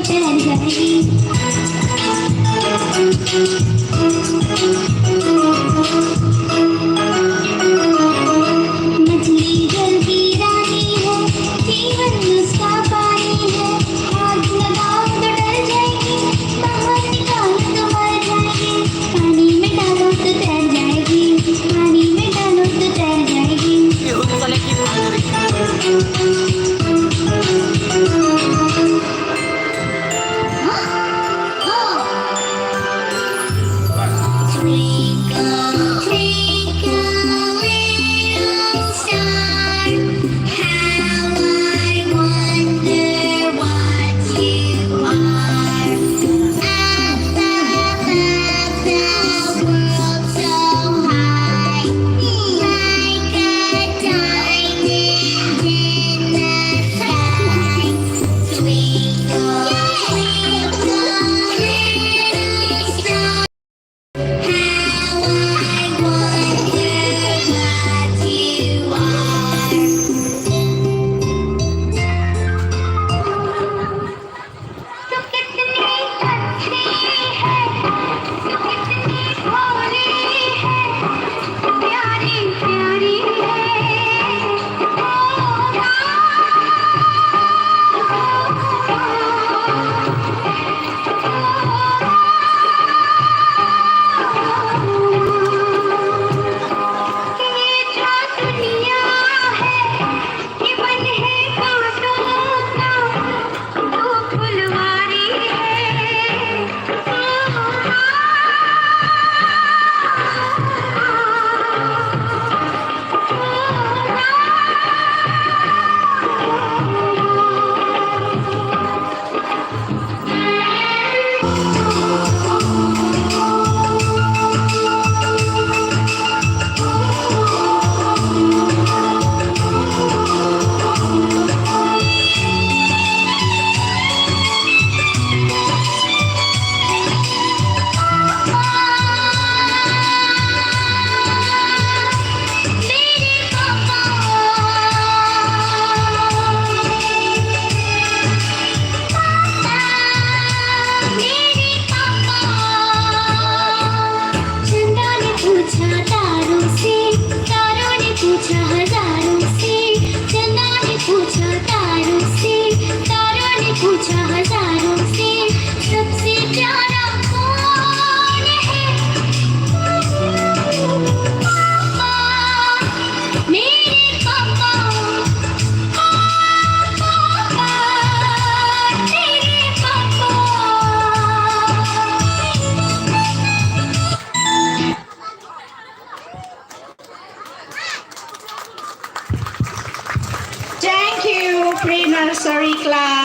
ठहर जाएगी। मछली जल की रानी है, जीवन उसका पानी है। आग लगाओ तो डर जाएगी, बाहर निकालो तो मर जाएगी। पानी में डालो तो तैर जाएगी, पानी में डालो तो तैर जाएगी। Twinkle, twinkle, little star, how I wonder what you are. Up above the world so high, like a diamond in the sky. Twinkle, twinkle, little star. How I wonder what you are. तू कितनी अच्छी है, तू कितनी भोली है, तू प्यारी प्यारी है। ये जो दुनिया है, ये बन है कांटों का, तू फुलवारी है। मेरे पापा, मेरे पापा। चंदा ने पूछा तारों से, तारों ने पूछा हजारों से। चंदा ने पूछा तारों से, तारों ने पूछा हजारों से। सबसे प्यारा कौन है? पापा, मेरे पापा। पापा, तेरे पापा। Thank you, pre-nursery class.